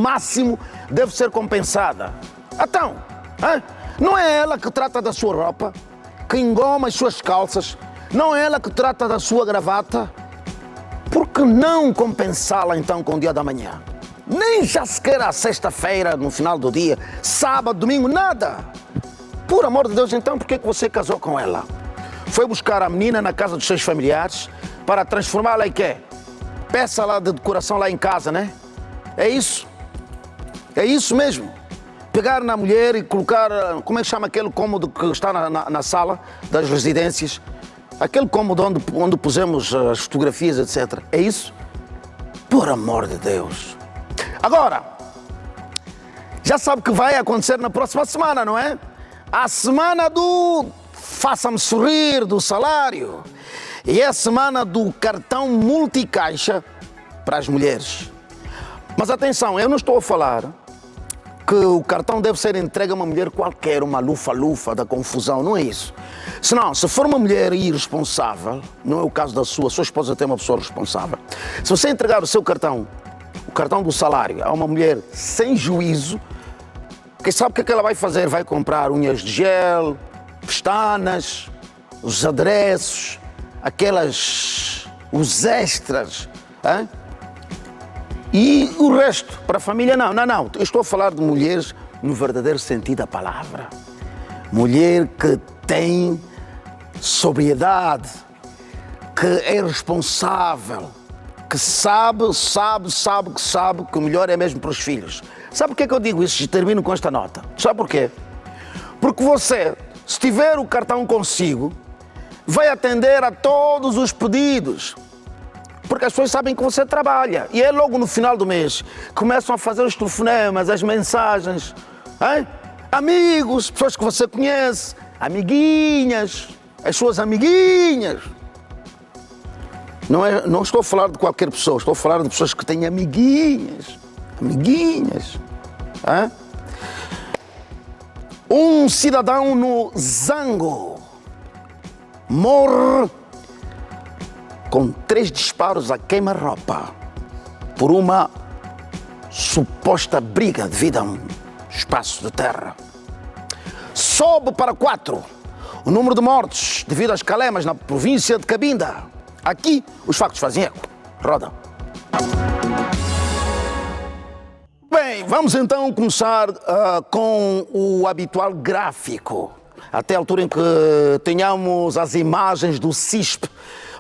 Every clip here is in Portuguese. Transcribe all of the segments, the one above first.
máximo deve ser compensada. Então, não é ela que trata da sua roupa, que engoma as suas calças, não é ela que trata da sua gravata? Por que não compensá-la então com o dia da manhã? Nem já sequer à sexta-feira, no final do dia, sábado, domingo, nada. Por amor de Deus, então, por que você casou com ela? Foi buscar a menina na casa dos seus familiares para transformá-la em quê? Peça lá de decoração lá em casa, né? É isso. É isso mesmo. Pegar na mulher e colocar, como é que chama aquele cômodo que está na sala das residências? Aquele cômodo onde pusemos as fotografias, etc. É isso? Por amor de Deus. Agora, já sabe o que vai acontecer na próxima semana, não é? A semana do faça-me sorrir do salário. E é a semana do cartão multicaixa para as mulheres. Mas atenção, eu não estou a falar que o cartão deve ser entregue a uma mulher qualquer, uma lufa-lufa da confusão, não é isso. Senão, se for uma mulher irresponsável, não é o caso da sua esposa tem uma pessoa responsável. Se você entregar o seu cartão, o cartão do salário, a uma mulher sem juízo, quem sabe o que é que ela vai fazer? Vai comprar unhas de gel, pestanas, os adereços, os extras, hein? E o resto, para a família, não. Eu estou a falar de mulheres no verdadeiro sentido da palavra. Mulher que tem sobriedade, que é responsável, que sabe que o melhor é mesmo para os filhos. Sabe por que é que eu digo isso e termino com esta nota? Sabe por quê? Porque você, se tiver o cartão consigo, vai atender a todos os pedidos. Porque as pessoas sabem que você trabalha. E é logo no final do mês que começam a fazer os telefonemas, as mensagens. Hein? Amigos, pessoas que você conhece, amiguinhas, as suas amiguinhas. Não estou a falar de qualquer pessoa, estou a falar de pessoas que têm amiguinhas. Amiguinhas. Hein? Um cidadão no Zango morre com 3 disparos a queima-roupa por uma suposta briga devido a um espaço de terra. Sobe para 4 o número de mortes devido às calemas na província de Cabinda. Aqui os factos fazem eco. Roda. Bem, vamos então começar com o habitual gráfico, até a altura em que tenhamos as imagens do CISP.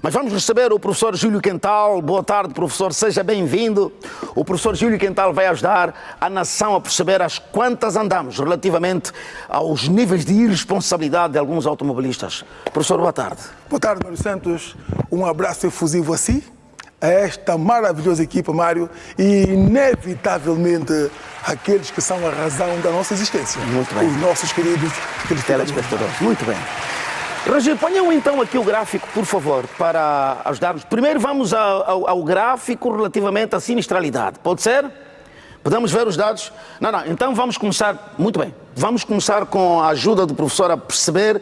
Mas vamos receber o professor Júlio Quental. Boa tarde, professor, seja bem-vindo. O professor Júlio Quental vai ajudar a nação a perceber as quantas andamos relativamente aos níveis de irresponsabilidade de alguns automobilistas. Professor, boa tarde. Boa tarde, Mário Santos. Um abraço efusivo a si, a esta maravilhosa equipa, Mário, e inevitavelmente aqueles que são a razão da nossa existência. Muito bem. Os nossos queridos telespectadores. Muito bem. Rogério, ponham então aqui o gráfico, por favor, para ajudar-nos. Primeiro vamos ao gráfico relativamente à sinistralidade. Pode ser? Podemos ver os dados? Não. Então vamos começar, muito bem, vamos começar com a ajuda do professor a perceber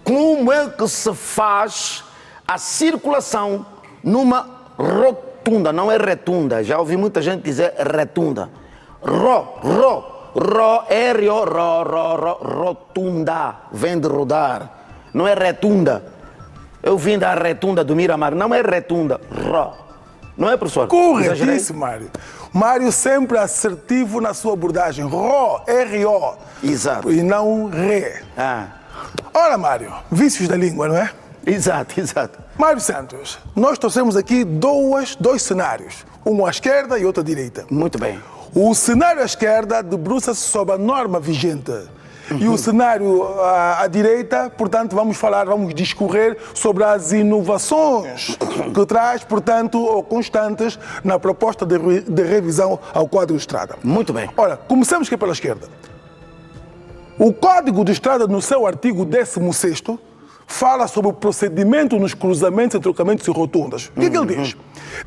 como é que se faz a circulação numa rotunda, não é retunda. Já ouvi muita gente dizer retunda. Rotunda, vem de rodar. Não é retunda. Eu vim da retunda do Miramar. Não é retunda. Não é, professor? Corretíssimo, Mário. Mário sempre assertivo na sua abordagem. R-O. Exato. E não re. Ora, Mário, vícios da língua, não é? Exato. Mário Santos, nós trouxemos aqui dois cenários. Um à esquerda e outro à direita. Muito bem. O cenário à esquerda debruça-se sobre a norma vigente. E o cenário à direita, portanto, vamos discorrer sobre as inovações que traz, portanto, ou constantes na proposta de revisão ao Código de Estrada. Muito bem. Ora, começamos aqui pela esquerda. O Código de Estrada, no seu artigo 16º, fala sobre o procedimento nos cruzamentos, entrocamentos e rotundas. O que é que ele diz?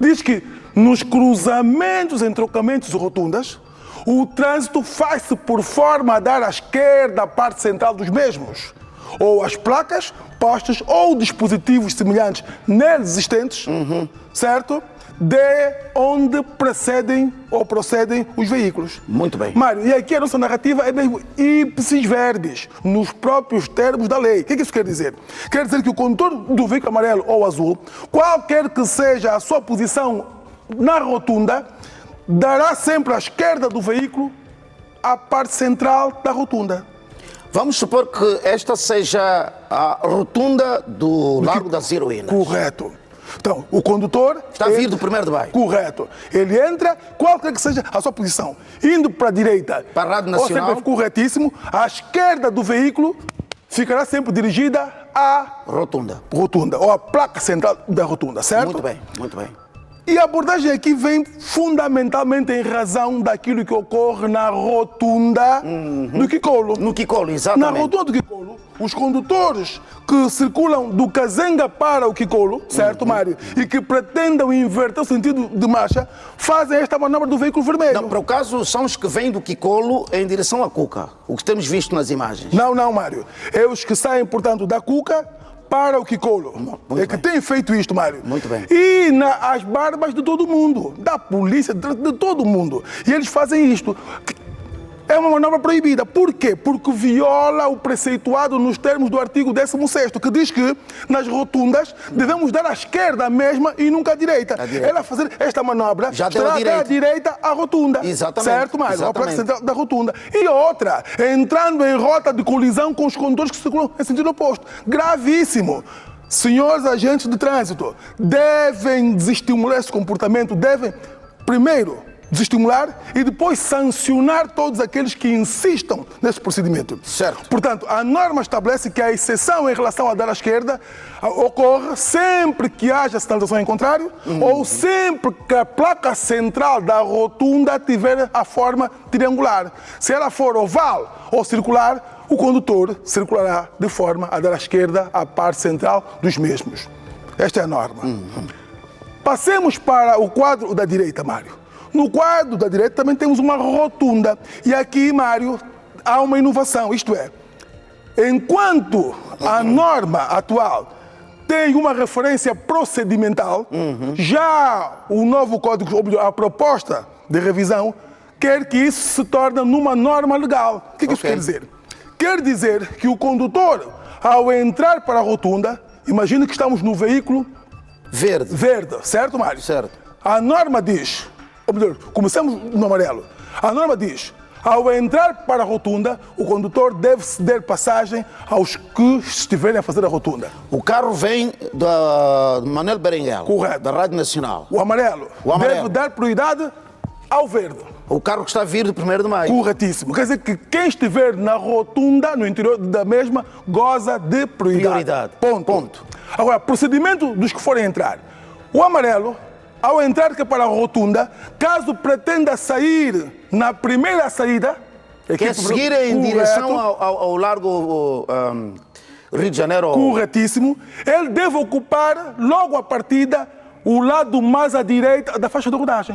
Diz que nos cruzamentos, entrocamentos e rotundas, o trânsito faz-se por forma a dar à esquerda a parte central dos mesmos, ou as placas, postes ou dispositivos semelhantes neles existentes, certo? de onde precedem ou procedem os veículos. Muito bem. Mário, e aqui a nossa narrativa é mesmo ipsis verbis, nos próprios termos da lei. O que isso quer dizer? Quer dizer que o condutor do veículo amarelo ou azul, qualquer que seja a sua posição na rotunda, dará sempre à esquerda do veículo a parte central da rotunda. Vamos supor que esta seja a rotunda do Largo das Heroínas. Correto. Então, o condutor... Está a vir do primeiro de bairro. Correto. Ele entra, qualquer que seja a sua posição, indo para a direita... Para a Rádio Nacional. Ou sempre corretíssimo, a esquerda do veículo ficará sempre dirigida à... Rotunda. Rotunda, ou à placa central da rotunda, certo? Muito bem, muito bem. E a abordagem aqui vem fundamentalmente em razão daquilo que ocorre na rotunda do Quicolo. No Quicolo, exatamente. Na rotunda do Quicolo, os condutores que circulam do Kazenga para o Quicolo, certo, Mário? E que pretendam inverter o sentido de marcha, fazem esta manobra do veículo vermelho. Não, para o caso, são os que vêm do Quicolo em direção à Cuca, o que temos visto nas imagens. Não, Mário. É os que saem, portanto, da Cuca para o Quicolo. Muito que bem. tem feito isto, Mário. Muito bem. E as barbas de todo mundo, da polícia, de todo mundo. E eles fazem isto. É uma manobra proibida. Por quê? Porque viola o preceituado nos termos do artigo 16º, que diz que nas rotundas devemos dar à esquerda mesma e nunca à direita. Ela fazer esta manobra já deu estará até à direita a rotunda. Exatamente. Certo, Mário? A placa Exatamente. central da rotunda. E outra, entrando em rota de colisão com os condutores que circulam em sentido oposto. Gravíssimo. Senhores agentes de trânsito, devem desestimular esse comportamento, devem, primeiro, desestimular e depois sancionar todos aqueles que insistam nesse procedimento. Certo. Portanto, a norma estabelece que a exceção em relação a dar à esquerda ocorre sempre que haja sinalização em contrário ou sempre que a placa central da rotunda tiver a forma triangular. Se ela for oval ou circular, o condutor circulará de forma a dar à esquerda a parte central dos mesmos. Esta é a norma. Passemos para o quadro da direita, Mário. No quadro da direita também temos uma rotunda. E aqui, Mário, há uma inovação. Isto é, enquanto a norma atual tem uma referência procedimental, já o novo código, a proposta de revisão, quer que isso se torne numa norma legal. O que isso quer dizer? Quer dizer que o condutor, ao entrar para a rotunda, imagine que estamos no veículo verde, certo, Mário? Certo. A norma diz, ou melhor, começamos no amarelo. A norma diz, ao entrar para a rotunda, o condutor deve ceder passagem aos que estiverem a fazer a rotunda. O carro vem da Manuel Berenguela. Correto. Da Rádio Nacional. O amarelo deve dar prioridade ao verde. O carro que está a vir do 1º de maio. Corretíssimo. Quer dizer que quem estiver na rotunda, no interior da mesma, goza de prioridade. Ponto. Agora, procedimento dos que forem entrar. O amarelo, ao entrar para a rotunda, caso pretenda sair na primeira saída... Quer seguir em direção ao Largo Rio de Janeiro? Corretíssimo. Ele deve ocupar, logo à partida, o lado mais à direita da faixa de rodagem.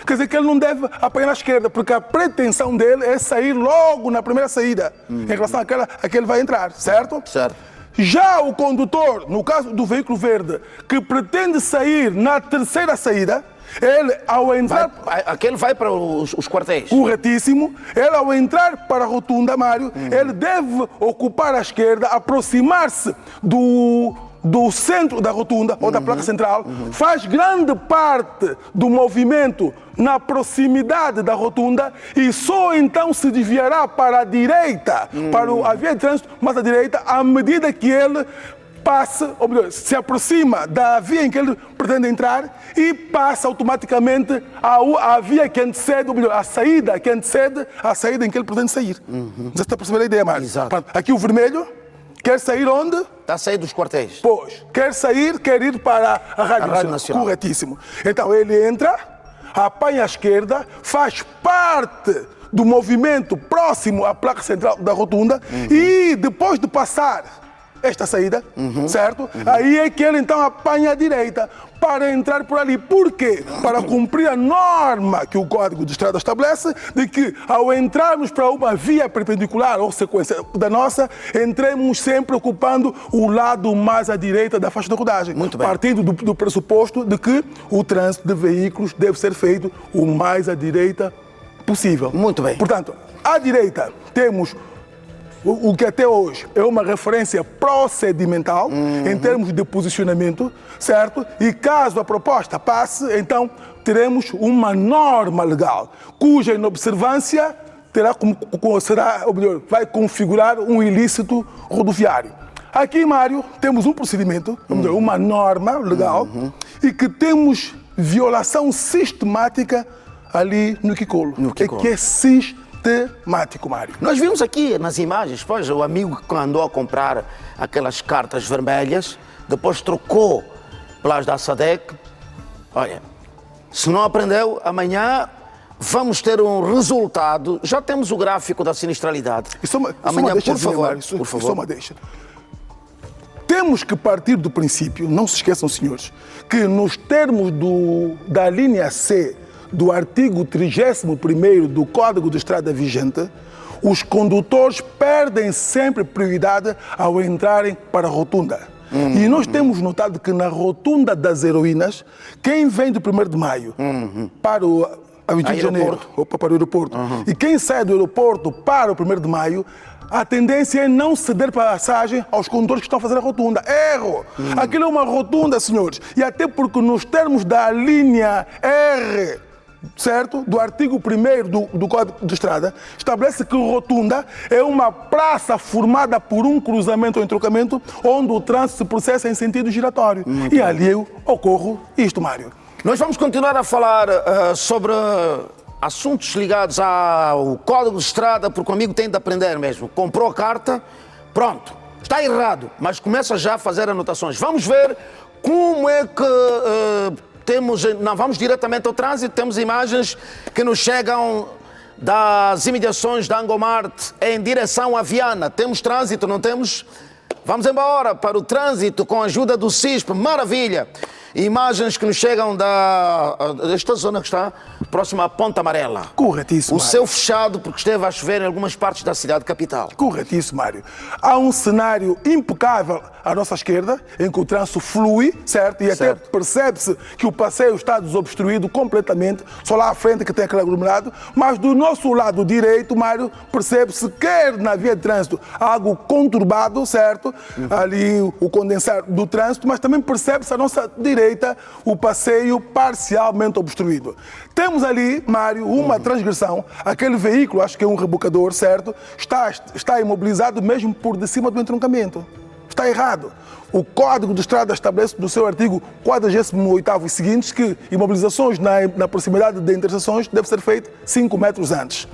Quer dizer que ele não deve apanhar à esquerda, porque a pretensão dele é sair logo na primeira saída, em relação àquela a que ele vai entrar, certo? Certo. Já o condutor, no caso do veículo verde, que pretende sair na terceira saída, ele, ao entrar... Aquele vai para os quartéis. Corretíssimo. Ele, ao entrar para a rotunda, Mário, ele deve ocupar a esquerda, aproximar-se do centro da rotunda, ou da placa central, faz grande parte do movimento na proximidade da rotunda e só então se desviará para a direita, para a via de trânsito, mas à direita, à medida que ele passa, ou melhor, se aproxima da via em que ele pretende entrar e passa automaticamente à via que antecede, ou melhor, à saída que antecede à saída em que ele pretende sair. Não sei se está a perceber a ideia, Mário. Exato. Aqui o vermelho quer sair onde? Está a sair dos quartéis. Pois, quer ir para a Rádio Nacional. Corretíssimo. Então ele entra, apanha à esquerda, faz parte do movimento próximo à placa central da rotunda e depois de passar esta saída, certo? Aí é que ele então apanha a direita para entrar por ali. Por quê? Para cumprir a norma que o Código de Estrada estabelece de que ao entrarmos para uma via perpendicular ou sequência da nossa, entremos sempre ocupando o lado mais à direita da faixa de rodagem. Muito bem. Partindo do pressuposto de que o trânsito de veículos deve ser feito o mais à direita possível. Muito bem. Portanto, à direita temos o que até hoje é uma referência procedimental em termos de posicionamento, certo? E caso a proposta passe, então teremos uma norma legal, cuja inobservância vai configurar um ilícito rodoviário. Aqui, Mário, temos um procedimento, uma norma legal, e que temos violação sistemática ali no Kikolo. É que é sistemático, Mário. Nós vimos aqui nas imagens, pois, o amigo que andou a comprar aquelas cartas vermelhas, depois trocou pelas da SADEC. Olha, se não aprendeu, amanhã vamos ter um resultado. Já temos o gráfico da sinistralidade. Amanhã, por favor, só uma deixa. Temos que partir do princípio, não se esqueçam, senhores, que nos termos da linha C do artigo 31º do Código de Estrada vigente, os condutores perdem sempre prioridade ao entrarem para a rotunda. E nós temos notado que na rotunda das Heroínas, quem vem do 1º de maio para a 21 de janeiro, para o aeroporto, e quem sai do aeroporto para o 1º de maio, a tendência é não ceder passagem aos condutores que estão a fazer a rotunda. Erro! Aquilo é uma rotunda, senhores. E até porque nos termos da linha R, certo? Do artigo 1º do Código de Estrada, estabelece que rotunda é uma praça formada por um cruzamento ou entrocamento onde o trânsito se processa em sentido giratório. E ali ocorre isto, Mário. Nós vamos continuar a falar sobre assuntos ligados ao Código de Estrada, porque o amigo tem de aprender mesmo. Comprou a carta, pronto, está errado, mas começa já a fazer anotações. Vamos ver como é que não vamos diretamente ao trânsito, temos imagens que nos chegam das imediações da Angomarte em direção à Viana. Temos trânsito, não temos? Vamos embora para o trânsito com a ajuda do CISP, maravilha! Imagens que nos chegam desta zona que está próxima à Ponta Amarela. Corretíssimo, O céu fechado porque esteve a chover em algumas partes da cidade capital. Corretíssimo, Mário. Há um cenário impecável à nossa esquerda, em que o trânsito flui, certo? E até percebe-se que o passeio está desobstruído completamente, só lá à frente que tem aquele aglomerado, mas do nosso lado direito, Mário, percebe-se, quer na via de trânsito, algo conturbado, certo? Ali o condensar do trânsito, mas também percebe-se à nossa direita o passeio parcialmente obstruído. Temos ali, Mário, uma transgressão. Aquele veículo, acho que é um rebocador, certo? Está imobilizado mesmo por de cima do entroncamento. Está errado. O Código de Estrada estabelece no seu artigo 48º e seguintes que imobilizações na proximidade de interseções devem ser feitas 5 metros antes.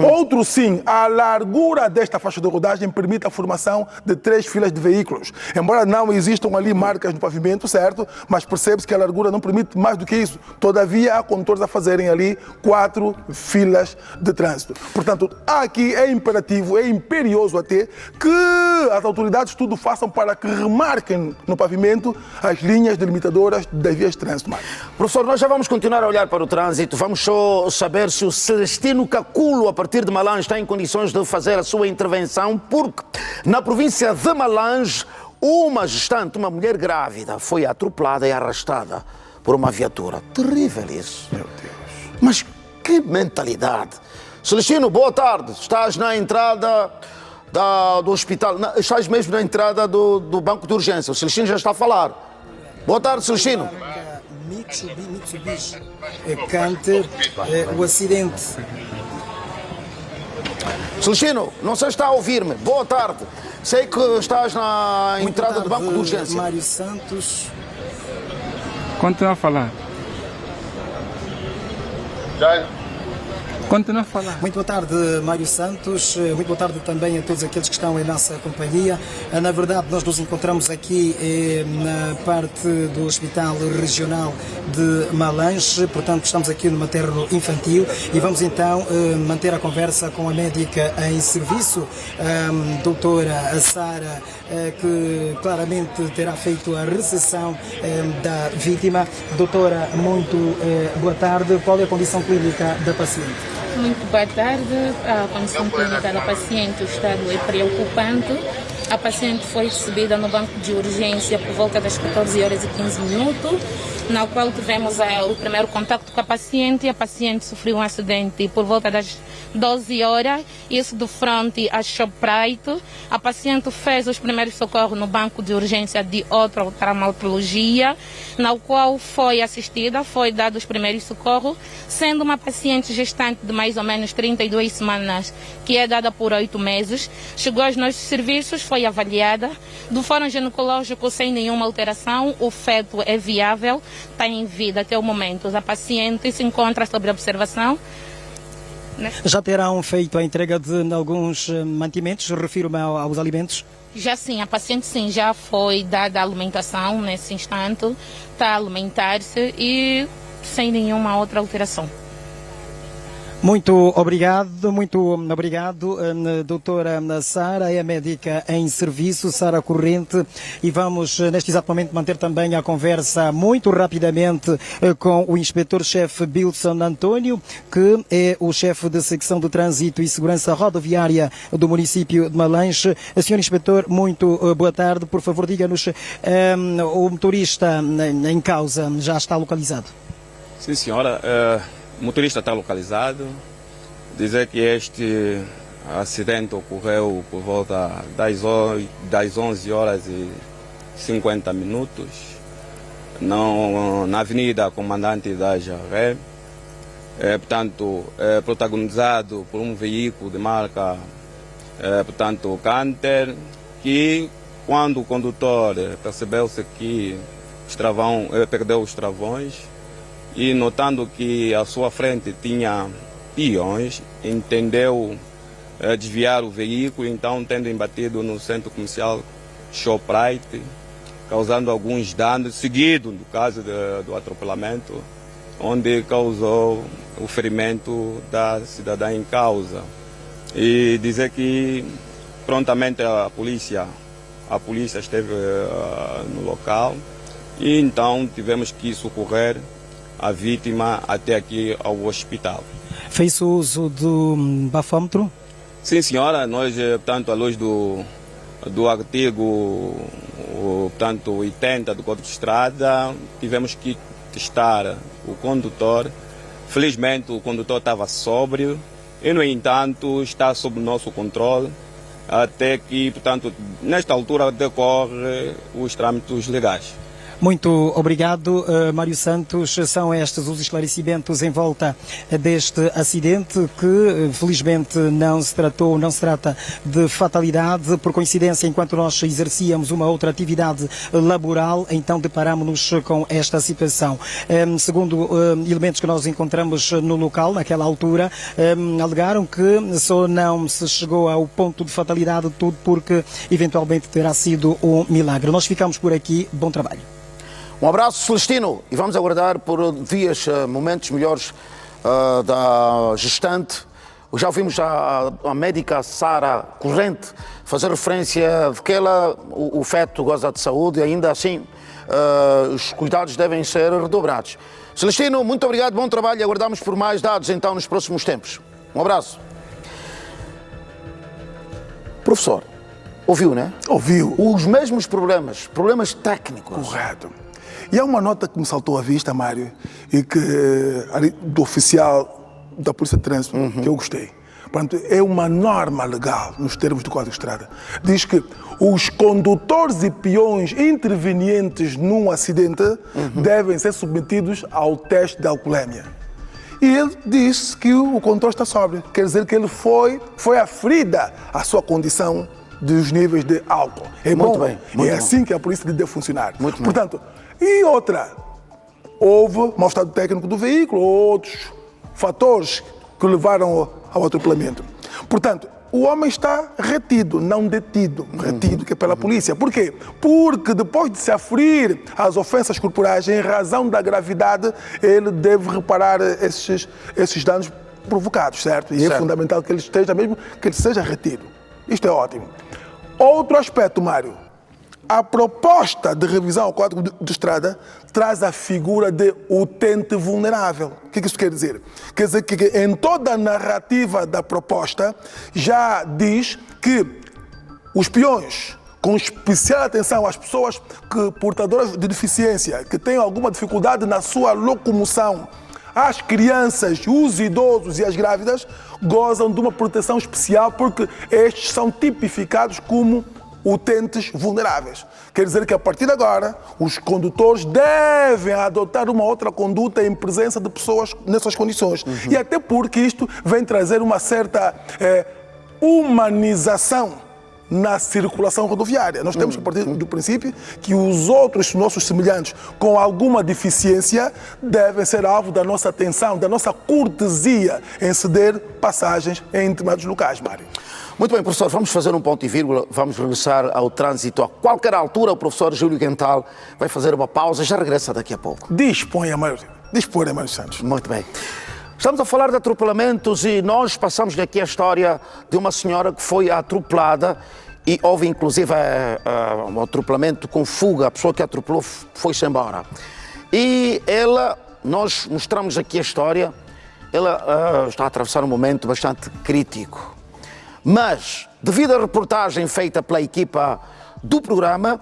Outro sim, a largura desta faixa de rodagem permite a formação de 3 filas de veículos. Embora não existam ali marcas no pavimento, certo? Mas percebe-se que a largura não permite mais do que isso. Todavia, há condutores a fazerem ali 4 filas de trânsito. Portanto, aqui é imperativo, é imperioso até, que as autoridades tudo façam para que remarquem no pavimento as linhas delimitadoras das vias de trânsito. Professor, nós já vamos continuar a olhar para o trânsito. Vamos só saber se o Celestino Caculo, a partir de Malange, está em condições de fazer a sua intervenção, porque na província de Malange, uma gestante, uma mulher grávida, foi atropelada e arrastada por uma viatura. Terrível isso. Meu Deus. Mas que mentalidade. Celestino, boa tarde. Estás na entrada do hospital, estás mesmo na entrada do banco de urgência. O Celestino já está a falar. Boa tarde, Celestino. Mitsubishi Canter, o acidente. Celestino, não sei se está a ouvir-me. Boa tarde. Sei que estás na entrada do banco de urgência. Mário Santos. Continua a falar. Continua a falar. Muito boa tarde, Mário Santos. Muito boa tarde também a todos aqueles que estão em nossa companhia. Na verdade, nós nos encontramos aqui na parte do Hospital Regional de Malanche, portanto, estamos aqui no materno infantil e vamos então manter a conversa com a médica em serviço, doutora Sara, que claramente terá feito a recepção da vítima. Doutora, muito boa tarde. Qual é a condição clínica da paciente? Muito boa tarde. A condição clínica da paciente, o estado é preocupante. A paciente foi recebida no banco de urgência por volta das 14h15, na qual tivemos o primeiro contato com a paciente. A paciente sofreu um acidente por volta das 12 horas, isso de frente à Shoprite. A paciente fez os primeiros socorros no banco de urgência de outra traumatologia, na qual foi assistida, foi dado os primeiros socorros, sendo uma paciente gestante de mais ou menos 32 semanas, que é dada por 8 meses. Chegou aos nossos serviços, foi avaliada. Do fórum ginecológico, sem nenhuma alteração, o feto é viável, está em vida até o momento. A paciente se encontra sob observação. Já terão feito a entrega de alguns mantimentos, refiro-me aos alimentos? Já sim, a paciente sim, já foi dada a alimentação nesse instante, está a alimentar-se e sem nenhuma outra alteração. Muito obrigado, doutora Sara, é a médica em serviço, Sara Corrente, e vamos neste exato momento manter também a conversa muito rapidamente com o inspetor-chefe Bilson António, que é o chefe da secção de trânsito e segurança rodoviária do município de Malanche. Senhor inspetor, muito boa tarde, por favor diga-nos, o motorista em causa já está localizado? Sim senhora, o motorista está localizado. Dizer que este acidente ocorreu por volta das 11h50 na Avenida Comandante da Jaré. Portanto, protagonizado por um veículo de marca Canter, que quando o condutor percebeu-se que perdeu os travões, e notando que à sua frente tinha peões, entendeu desviar o veículo, então tendo embatido no centro comercial Shoprite, causando alguns danos, seguido do caso do atropelamento, onde causou o ferimento da cidadã em causa. E dizer que prontamente a polícia esteve no local e então tivemos que socorrer a vítima até aqui ao hospital. Fez uso do bafômetro? Sim, senhora. Nós, portanto, à luz do artigo 80 do Código de Estrada, tivemos que testar o condutor. Felizmente, o condutor estava sóbrio e, no entanto, está sob o nosso controle, até que, portanto, nesta altura decorre os trâmites legais. Muito obrigado, Mário Santos. São estes os esclarecimentos em volta deste acidente que, felizmente, não se trata de fatalidade. Por coincidência, enquanto nós exercíamos uma outra atividade laboral, então deparámos-nos com esta situação. Segundo elementos que nós encontramos no local, naquela altura, alegaram que só não se chegou ao ponto de fatalidade, tudo porque, eventualmente, terá sido um milagre. Nós ficamos por aqui. Bom trabalho. Um abraço, Celestino, e vamos aguardar por dias, momentos melhores da gestante. Já ouvimos a médica Sara Corrente fazer referência de que o feto goza de saúde e ainda assim os cuidados devem ser redobrados. Celestino, muito obrigado, bom trabalho e aguardamos por mais dados então nos próximos tempos. Um abraço. Professor, ouviu, né? Ouviu. Os mesmos problemas técnicos. Correto. E há uma nota que me saltou à vista, Mário, e que do oficial da Polícia de Trânsito, que eu gostei. Portanto, é uma norma legal nos termos do Código de Estrada. Diz que os condutores e peões intervenientes num acidente devem ser submetidos ao teste de alcoolemia. E ele disse que o condutor está sóbrio. Quer dizer que ele foi aferida a sua condição dos níveis de álcool. É muito bom. Bem, muito é bom. Assim que a polícia deve funcionar. Muito Portanto, e outra, houve mau estado técnico do veículo, outros fatores que levaram ao atropelamento. Portanto, o homem está retido, não detido. Retido que é pela polícia. Por quê? Porque depois de se aferir às ofensas corporais, em razão da gravidade, ele deve reparar esses danos provocados, certo? E é fundamental que ele esteja, mesmo que ele seja retido. Isto é ótimo. Outro aspecto, Mário. A proposta de revisão ao Código de Estrada traz a figura de utente vulnerável. O que isso quer dizer? Quer dizer que em toda a narrativa da proposta já diz que os peões, com especial atenção às pessoas portadoras de deficiência, que têm alguma dificuldade na sua locomoção, as crianças, os idosos e as grávidas, gozam de uma proteção especial porque estes são tipificados como utentes vulneráveis. Quer dizer que a partir de agora os condutores devem adotar uma outra conduta em presença de pessoas nessas condições. E até porque isto vem trazer uma certa humanização na circulação rodoviária. Nós temos que partir do princípio que os outros nossos semelhantes com alguma deficiência devem ser alvo da nossa atenção, da nossa cortesia em ceder passagens em determinados locais, Mário. Muito bem, professor, vamos fazer um ponto e vírgula, vamos regressar ao trânsito. A qualquer altura, o professor Júlio Quental vai fazer uma pausa e já regressa daqui a pouco. Disponha, Mário Santos. Muito bem. Estamos a falar de atropelamentos e nós passamos aqui a história de uma senhora que foi atropelada e houve inclusive um atropelamento com fuga. A pessoa que atropelou foi-se embora. E nós mostramos aqui a história, ela está a atravessar um momento bastante crítico. Mas, devido à reportagem feita pela equipa do programa,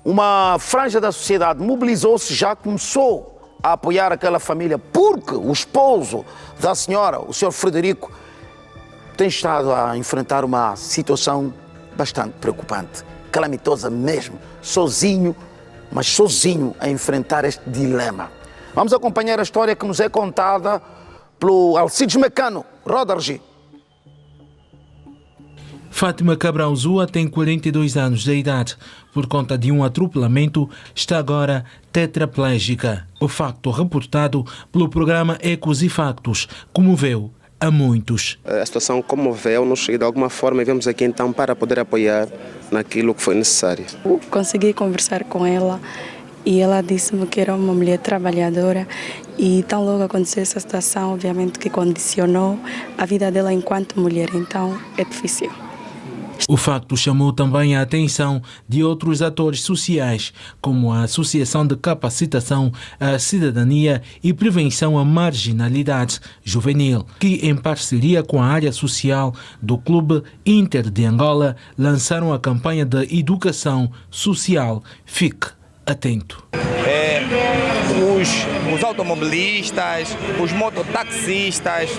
uma franja da sociedade mobilizou-se, já começou a apoiar aquela família, porque o esposo da senhora, o Sr. Frederico, tem estado a enfrentar uma situação bastante preocupante, calamitosa mesmo, sozinho a enfrentar este dilema. Vamos acompanhar a história que nos é contada pelo Alcides Mecano. Roda, Regi. Fátima Cabral Zua tem 42 anos de idade. Por conta de um atropelamento, está agora tetraplégica. O facto reportado pelo programa Ecos e Factos comoveu a muitos. A situação comoveu-nos e de alguma forma viemos aqui então para poder apoiar naquilo que foi necessário. Consegui conversar com ela e ela disse-me que era uma mulher trabalhadora e tão logo aconteceu essa situação, obviamente que condicionou a vida dela enquanto mulher, então é difícil. O facto chamou também a atenção de outros atores sociais, como a Associação de Capacitação à Cidadania e Prevenção à Marginalidade Juvenil, que, em parceria com a área social do Clube Inter de Angola, lançaram a campanha de educação social. Fique atento. Os automobilistas, os mototaxistas,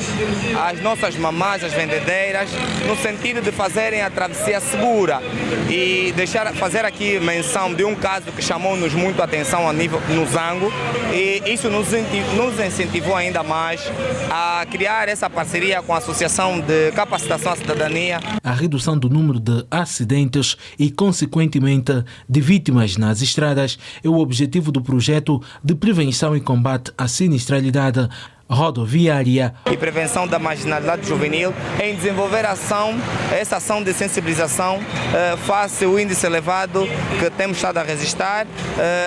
as nossas mamás, as vendedeiras, no sentido de fazerem a travessia segura e fazer aqui menção de um caso que chamou-nos muito a atenção a nível no Zango, e isso nos incentivou ainda mais a criar essa parceria com a Associação de Capacitação à Cidadania. A redução do número de acidentes e, consequentemente, de vítimas nas estradas é o objetivo do projeto de prevenção e combate à sinistralidade rodoviária e prevenção da marginalidade juvenil, em desenvolver essa ação de sensibilização face ao índice elevado que temos estado a registrar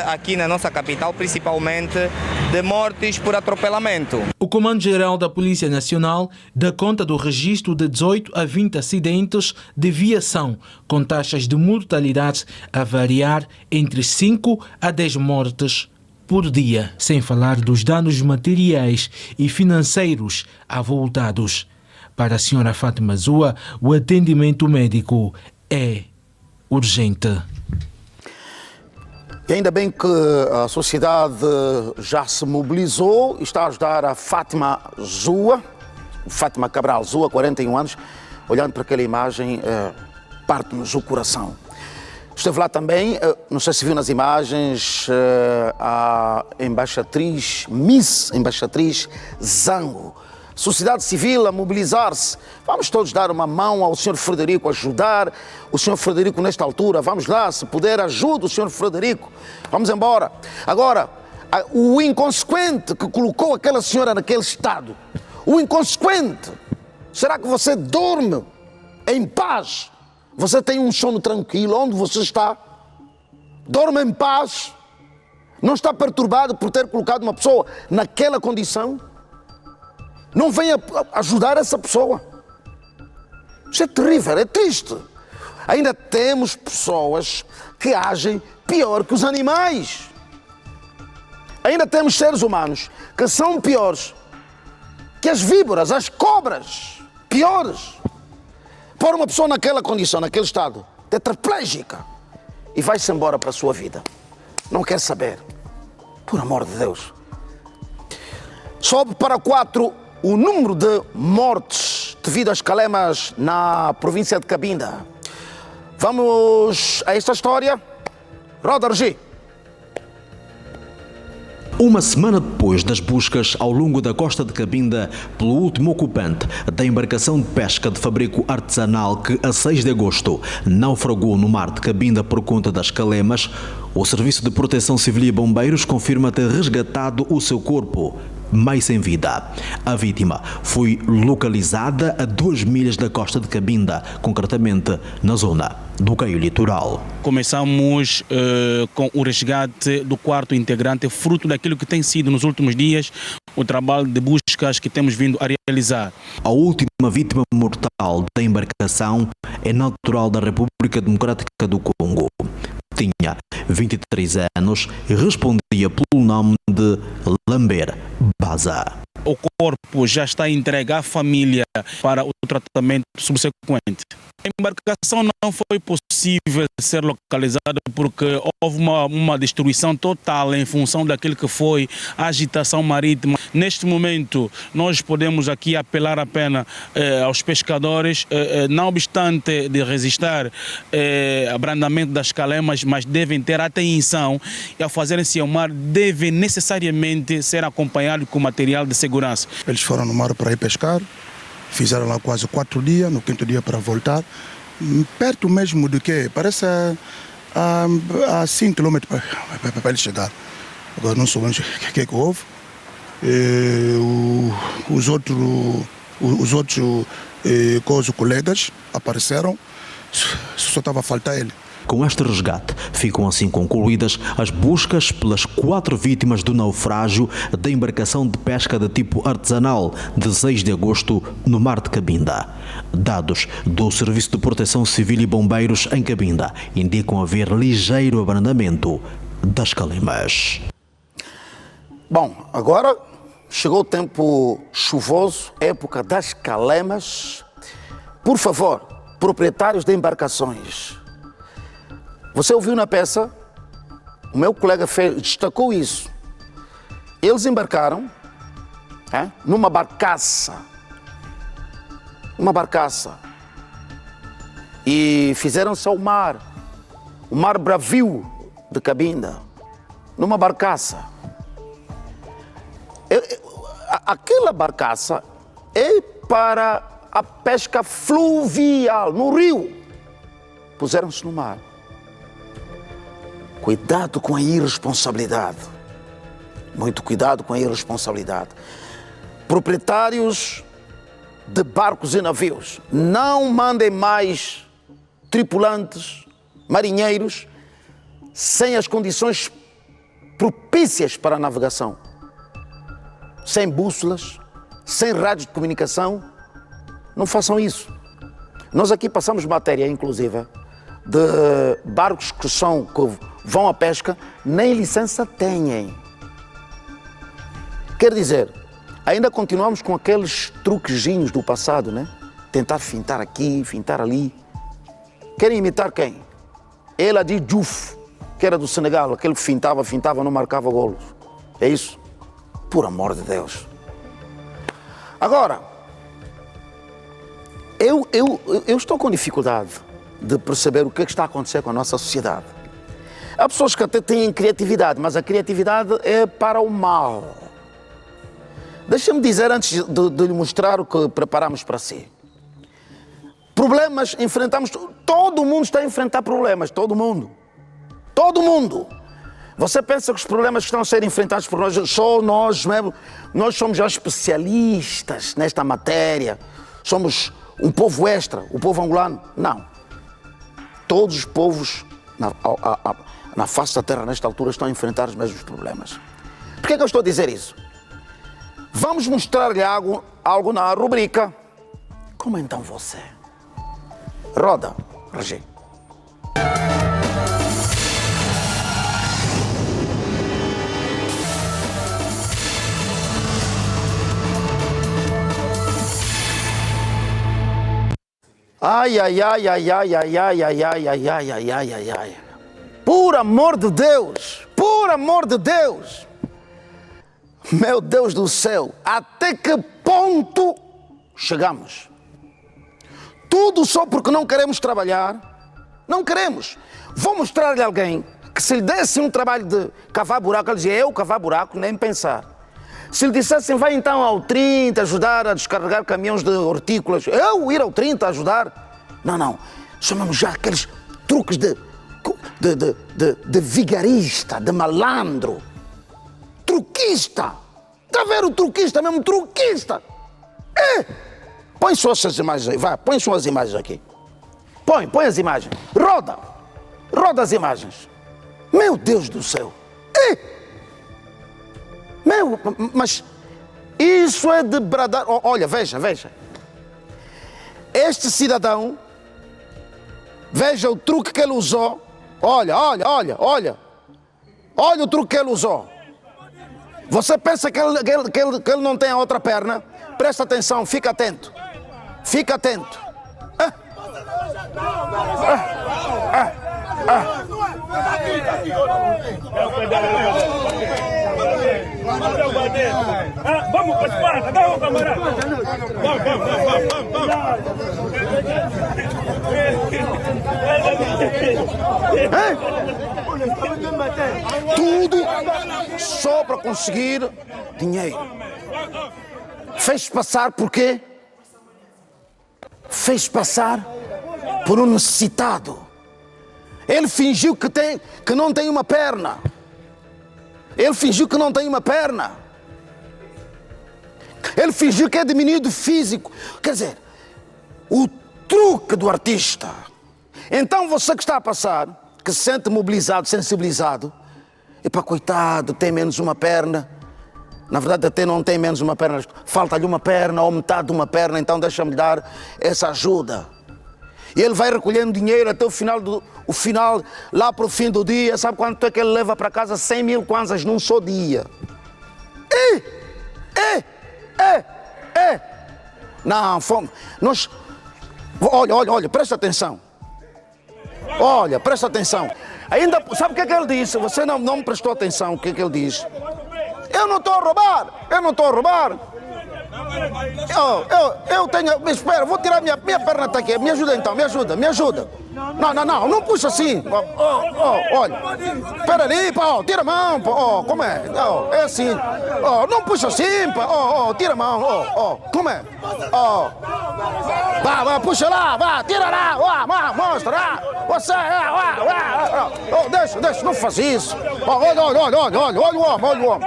aqui na nossa capital, principalmente de mortes por atropelamento. O Comando-Geral da Polícia Nacional dá conta do registro de 18 a 20 acidentes de viação, com taxas de mortalidade a variar entre 5 a 10 mortes por dia, sem falar dos danos materiais e financeiros avultados. Para a senhora Fátima Zua, o atendimento médico é urgente. E ainda bem que a sociedade já se mobilizou e está a ajudar a Fátima Cabral Zua, 41 anos. Olhando para aquela imagem, parte-nos o coração. Esteve lá também, não sei se viu nas imagens, a Miss Embaixatriz Zango. Sociedade civil a mobilizar-se. Vamos todos dar uma mão ao Sr. Frederico, ajudar o Sr. Frederico nesta altura. Vamos lá, se puder, ajude o Sr. Frederico. Vamos embora. Agora, o inconsequente que colocou aquela senhora naquele estado, o inconsequente? Será que você dorme em paz? Você tem um sono tranquilo onde você está? Dorme em paz? Não está perturbado por ter colocado uma pessoa naquela condição? Não venha ajudar essa pessoa. Isso é terrível, é triste. Ainda temos pessoas que agem pior que os animais. Ainda temos seres humanos que são piores que as víboras, as cobras, piores. Pôr uma pessoa naquela condição, naquele estado, tetraplégica, e vai-se embora para a sua vida. Não quer saber. Por amor de Deus. Sobe para 4 o número de mortes devido às calemas na província de Cabinda. Vamos a esta história. Roda, Regi. Uma semana depois das buscas ao longo da costa de Cabinda pelo último ocupante da embarcação de pesca de fabrico artesanal que, a 6 de agosto, naufragou no mar de Cabinda por conta das calemas, o Serviço de Proteção Civil e Bombeiros confirma ter resgatado o seu corpo, mas sem vida. A vítima foi localizada a 2 milhas da costa de Cabinda, concretamente na zona do Caio Litoral. Começamos com o resgate do 4º integrante, fruto daquilo que tem sido nos últimos dias o trabalho de buscas que temos vindo a realizar. A última vítima mortal da embarcação é natural da República Democrática do Congo. Tinha 23 anos e respondia pelo nome de Lambert Baza. O corpo já está entregue à família para o tratamento subsequente. A embarcação não foi possível ser localizada porque houve uma destruição total em função daquilo que foi a agitação marítima. Neste momento, nós podemos aqui apelar apenas aos pescadores, não obstante de resistir abrandamento das calemas, mas devem ter atenção e, ao fazerem-se ao mar, devem necessariamente ser acompanhados com material de segurança. Eles foram no mar para ir pescar, fizeram lá quase 4 dias, no 5º dia para voltar, perto mesmo do que parece a 5 km para eles chegar. Agora não sabemos o que houve. Os outros colegas apareceram, só estava a faltar ele. Com este resgate, ficam assim concluídas as buscas pelas 4 vítimas do naufrágio da embarcação de pesca de tipo artesanal de 6 de agosto no mar de Cabinda. Dados do Serviço de Proteção Civil e Bombeiros em Cabinda indicam haver ligeiro abrandamento das calemas. Bom, agora chegou o tempo chuvoso, época das calemas. Por favor, proprietários de embarcações, você ouviu na peça? O meu colega destacou isso. Eles embarcaram numa barcaça. Uma barcaça. E fizeram-se ao mar. O mar bravio de Cabinda. Numa barcaça. Aquela barcaça é para a pesca fluvial, no rio. Puseram-se no mar. Cuidado com a irresponsabilidade. Muito cuidado com a irresponsabilidade. Proprietários de barcos e navios, não mandem mais tripulantes, marinheiros, sem as condições propícias para a navegação. Sem bússolas, sem rádios de comunicação. Não façam isso. Nós aqui passamos matéria, inclusive, de barcos que vão à pesca, nem licença têm. Quer dizer, ainda continuamos com aqueles truquezinhos do passado, né? Tentar fintar aqui, fintar ali. Querem imitar quem? Eladi Diouf, que era do Senegal, aquele que fintava, não marcava golos. É isso? Por amor de Deus. Agora, eu estou com dificuldade de perceber o que está a acontecer com a nossa sociedade. Há pessoas que até têm criatividade, mas a criatividade é para o mal. Deixa-me dizer, antes de lhe mostrar o que preparamos para si. Problemas enfrentamos, todo mundo está a enfrentar problemas, todo mundo. Todo mundo. Você pensa que os problemas que estão a ser enfrentados por nós, só nós mesmo, nós somos já especialistas nesta matéria, somos um povo extra, o povo angolano? Não. Todos os povos na face da terra, nesta altura, estão a enfrentar os mesmos problemas. Por que é que eu estou a dizer isso? Vamos mostrar-lhe algo na rubrica. Como então você? Roda, Regi. Ai, ai, ai, ai, ai, ai, ai, ai, ai, ai, ai, ai, ai, ai, ai. Por amor de Deus, por amor de Deus. Meu Deus do céu, até que ponto chegamos? Tudo só porque não queremos trabalhar? Não queremos. Vou mostrar-lhe alguém que se lhe desse um trabalho de cavar buraco, ele dizia, eu cavar buraco, nem pensar. Se lhe dissessem, vai então ao 30 ajudar a descarregar caminhões de hortícolas, eu ir ao 30 ajudar? Não, não. Chamamos já aqueles truques de vigarista, de malandro. Truquista. Está a ver o truquista mesmo? Truquista. Põe só essas imagens aí, vai, põe só as imagens aqui. Põe as imagens. Roda as imagens. Meu Deus do céu. Mas isso é de bradar. Olha, veja. Este cidadão, veja o truque que ele usou. Olha o truque que ele usou. Você pensa que ele não tem a outra perna? Presta atenção, fica atento. Fica atento. Vamos para a espada, vamos, camarada. Tudo só para conseguir dinheiro. Fez passar por quê? Fez passar por um necessitado. Ele fingiu que não tem uma perna. Ele fingiu que não tem uma perna. Ele fingiu que é diminuído físico. Quer dizer, o truque do artista. Então você que está a passar, que se sente mobilizado, sensibilizado, epá, coitado, tem menos uma perna. Na verdade até não tem menos uma perna, falta-lhe uma perna ou metade de uma perna, então deixa-me dar essa ajuda. E ele vai recolhendo dinheiro até o final, lá para o fim do dia, sabe quanto é que ele leva para casa? 100 mil kwanzas num só dia. Não, fomos. Nós. Olha, presta atenção. Olha, presta atenção. Ainda, sabe o que é que ele disse? Você não me prestou atenção, o que é que ele diz? Eu não estou a roubar. Eu tenho. Espera, vou tirar minha perna está aqui. Me ajuda então, me ajuda. Não puxa assim. Olha. Espera ali, pô, tira a mão, pô. Como é? É assim. Não puxa assim, pô. Tira a mão. Como é? Vá, puxa lá, vá, tira lá, mostra lá. Você, deixa, não faz isso. Olha o homem.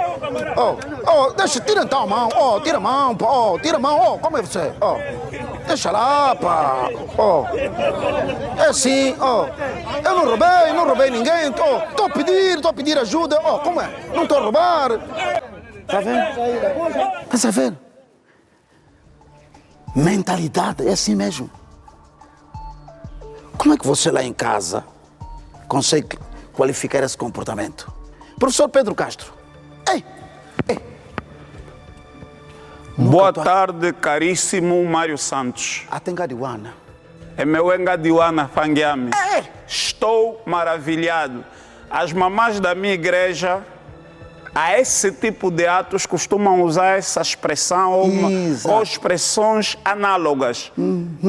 Deixa, tira então a mão, tira a mão, tira a mão, como é você? Deixa lá, pá. É assim, eu não roubei ninguém, estou a pedir ajuda, como é? Não estou a roubar. Está vendo? Está a ver? Mentalidade, é assim mesmo. Como é que você lá em casa consegue qualificar esse comportamento? Professor Pedro Castro. Boa tarde, caríssimo Mário Santos. Atengadiwana. É meu engadiwana fangiame. Estou maravilhado. As mamães da minha igreja, a esse tipo de atos, costumam usar essa expressão ou expressões análogas.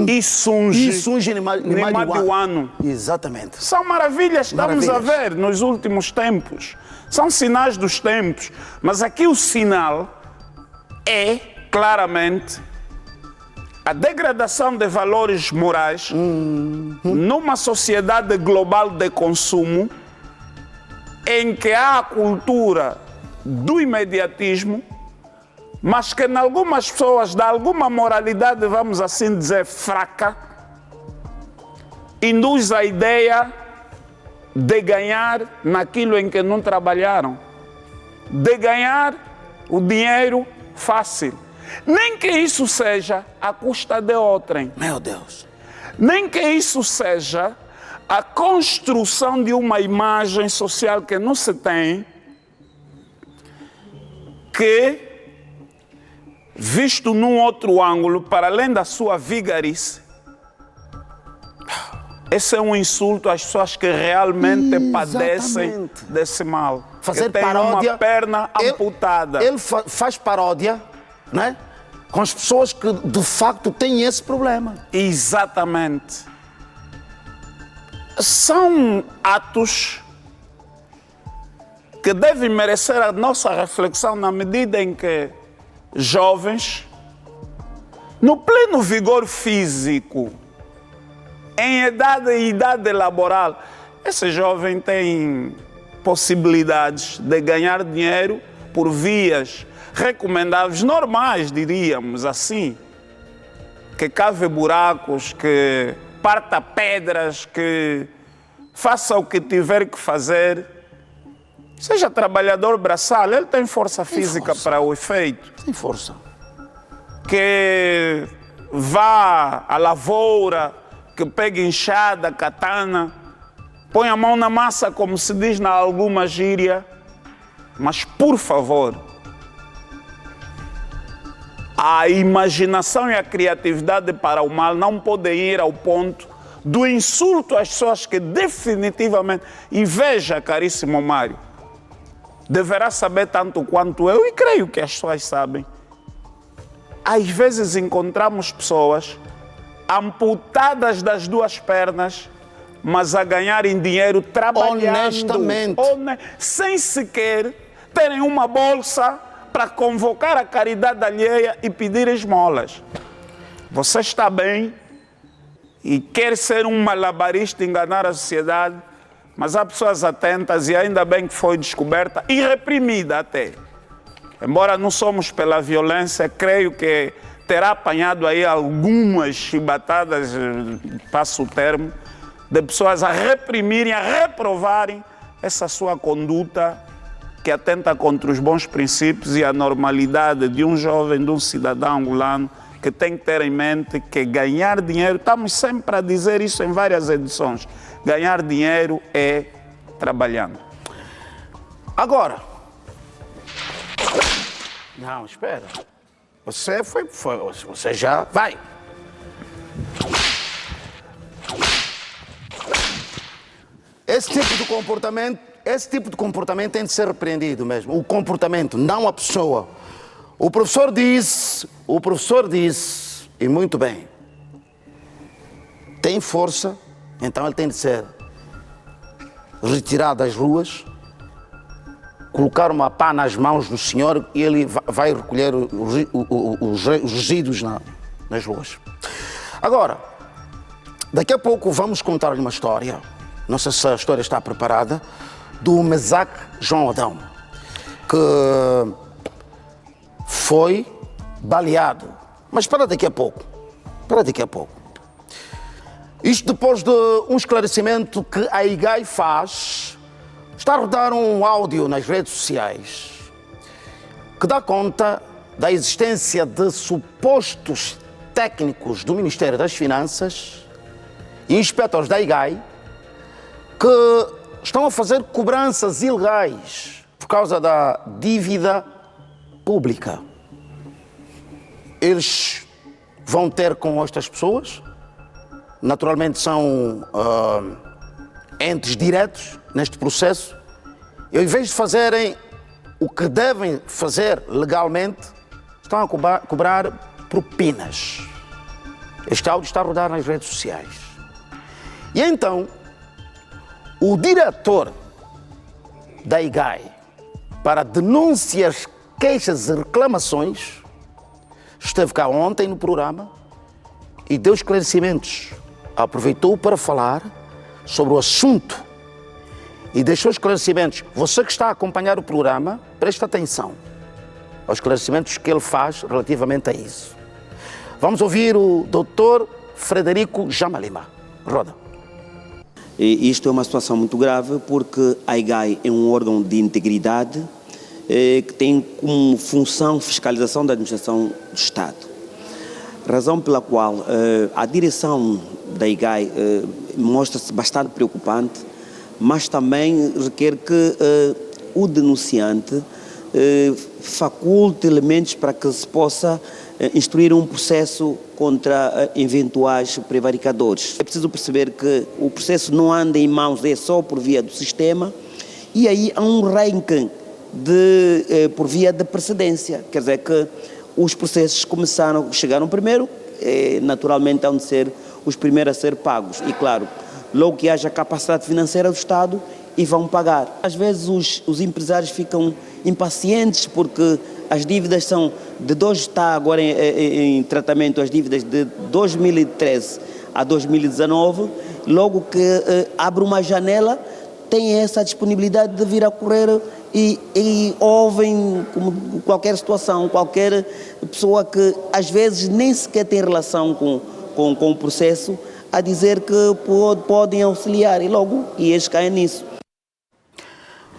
Isunge Nimadiwano. Exatamente. São maravilhas que estamos a ver nos últimos tempos. São sinais dos tempos. Mas aqui o sinal é, claramente, a degradação de valores morais numa sociedade global de consumo em que há a cultura do imediatismo, mas que em algumas pessoas dá alguma moralidade, vamos assim dizer, fraca, induz a ideia de ganhar naquilo em que não trabalharam, de ganhar o dinheiro fácil. Nem que isso seja à custa de outrem. Meu Deus. Nem que isso seja a construção de uma imagem social que não se tem, que, visto num outro ângulo, para além da sua vigarice, esse é um insulto às pessoas que realmente padecem desse mal. Fazer que tem paródia, uma perna amputada. Ele faz paródia, né? Com as pessoas que de facto têm esse problema. Exatamente. São atos que devem merecer a nossa reflexão na medida em que jovens, no pleno vigor físico, em idade laboral, esse jovem tem possibilidades de ganhar dinheiro por vias recomendáveis, normais, diríamos assim, que cave buracos, que parta pedras, que faça o que tiver que fazer. Seja trabalhador braçal, ele tem força física para o efeito. Tem força. Que vá à lavoura, que pegue enxada, katana, põe a mão na massa, como se diz na alguma gíria. Mas, por favor, a imaginação e a criatividade para o mal não podem ir ao ponto do insulto às pessoas que definitivamente... E veja, caríssimo Mário, deverá saber tanto quanto eu, e creio que as pessoas sabem. Às vezes encontramos pessoas amputadas das duas pernas, mas a ganharem dinheiro trabalhando. Honestamente. Sem sequer terem uma bolsa para convocar a caridade alheia e pedir esmolas. Você está bem e quer ser um malabarista, enganar a sociedade, mas há pessoas atentas, e ainda bem que foi descoberta e reprimida até. Embora não somos pela violência, creio que terá apanhado aí algumas chibatadas, passo o termo, de pessoas a reprimirem, a reprovarem essa sua conduta que atenta contra os bons princípios e a normalidade de um jovem, de um cidadão angolano, que tem que ter em mente que ganhar dinheiro, estamos sempre a dizer isso em várias edições, ganhar dinheiro é trabalhando. Agora, não, espera, você já vai. Esse tipo de comportamento tem de ser repreendido mesmo. O comportamento, não a pessoa. O professor disse, e muito bem, tem força, então ele tem de ser retirado das ruas, colocar uma pá nas mãos do senhor e ele vai recolher os resíduos nas ruas. Agora, daqui a pouco vamos contar-lhe uma história, não sei se a história está preparada, do Mesaque João Adão, que foi baleado. Mas para daqui a pouco. Isto depois de um esclarecimento que a IGAI faz. Está a rodar um áudio nas redes sociais que dá conta da existência de supostos técnicos do Ministério das Finanças e inspetores da IGAI que estão a fazer cobranças ilegais por causa da dívida pública. Eles vão ter com estas pessoas, naturalmente são entes diretos neste processo, e ao invés de fazerem o que devem fazer legalmente, estão a cobrar propinas. Este áudio está a rodar nas redes sociais. E então, o diretor da IGAI para denúncias, queixas e reclamações esteve cá ontem no programa e deu esclarecimentos. Aproveitou para falar sobre o assunto e deixou esclarecimentos. Você que está a acompanhar o programa, preste atenção aos esclarecimentos que ele faz relativamente a isso. Vamos ouvir o Dr. Frederico Jamalima. Roda. Isto é uma situação muito grave porque a IGAI é um órgão de integridade que tem como função fiscalização da administração do Estado. Razão pela qual a direção da IGAI mostra-se bastante preocupante, mas também requer que o denunciante faculte elementos para que se possa instruir um processo contra eventuais prevaricadores. É preciso perceber que o processo não anda em mãos, é só por via do sistema, e aí há um ranking por via de precedência, quer dizer que os processos chegaram primeiro, naturalmente hão de ser os primeiros a ser pagos, e claro, logo que haja capacidade financeira do Estado, e vão pagar. Às vezes os empresários ficam impacientes porque as dívidas são está agora em tratamento as dívidas de 2013 a 2019, logo que abre uma janela, tem essa disponibilidade de vir a correr e ouvem como qualquer situação, qualquer pessoa que às vezes nem sequer tem relação com o processo, a dizer que podem auxiliar e eles caem nisso.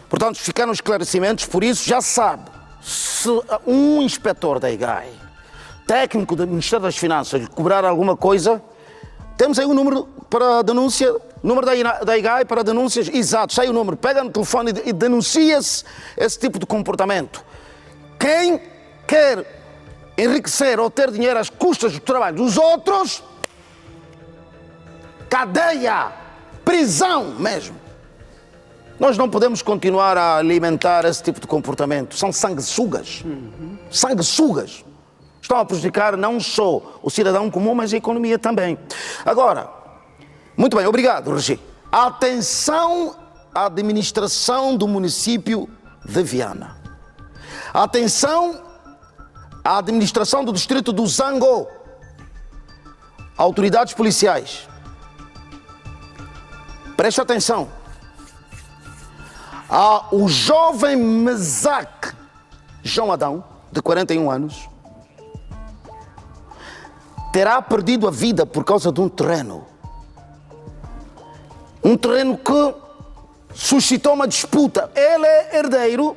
Portanto, ficaram esclarecimentos, por isso já sabe, se um inspetor da IGAI, técnico do Ministério das Finanças, lhe cobrar alguma coisa, temos aí o número para denúncia, número da IGAI para denúncias, exato, sai o número, pega no telefone e denuncia-se esse tipo de comportamento. Quem quer enriquecer ou ter dinheiro às custas do trabalho dos outros, cadeia, prisão mesmo. Nós não podemos continuar a alimentar esse tipo de comportamento. São sanguessugas. Sanguessugas. Estão a prejudicar não só o cidadão comum, mas a economia também. Agora, muito bem, obrigado, Regi. Atenção à administração do município de Viana. Atenção à administração do distrito do Zango. Autoridades policiais. Preste atenção. O jovem Mesaque João Adão, de 41 anos, terá perdido a vida por causa de um terreno. Um terreno que suscitou uma disputa. Ele é herdeiro,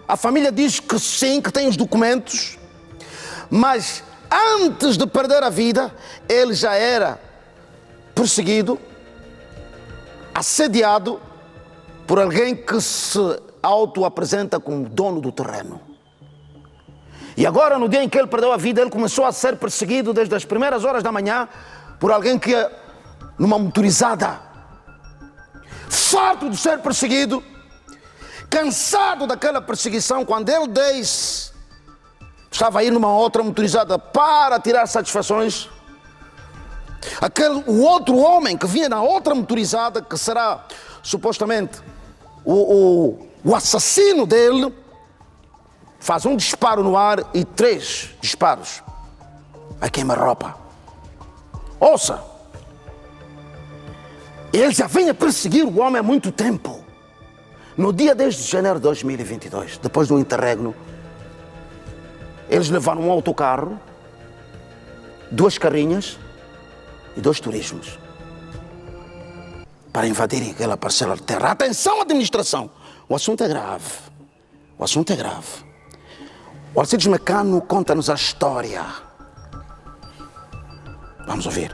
a família diz que sim, que tem os documentos, mas antes de perder a vida, ele já era perseguido, assediado, por alguém que se auto-apresenta como dono do terreno. E agora, no dia em que ele perdeu a vida, ele começou a ser perseguido desde as primeiras horas da manhã por alguém que ia numa motorizada. Farto de ser perseguido, cansado daquela perseguição, quando ele estava a ir numa outra motorizada para tirar satisfações, o outro homem que vinha na outra motorizada, que será supostamente o assassino dele, faz um disparo no ar e 3 disparos a queima-roupa. Ouça, ele já vem a perseguir o homem há muito tempo. No dia 10 de janeiro de 2022, depois do interregno, eles levaram um autocarro, 2 carrinhas e 2 turismos para invadirem aquela parcela de terra. Atenção, administração! O assunto é grave. O assunto é grave. O Alcides Mecano conta-nos a história. Vamos ouvir.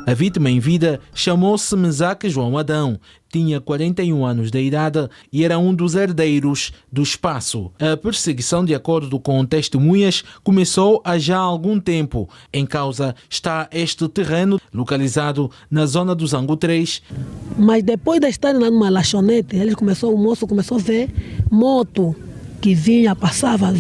A vítima em vida chamou-se Mesaque João Adão, tinha 41 anos de idade e era um dos herdeiros do espaço. A perseguição, de acordo com testemunhas, começou há já algum tempo. Em causa está este terreno, localizado na zona do Zango 3. Mas depois de estar lá numa lanchonete, o moço começou a ver moto que vinha, passava,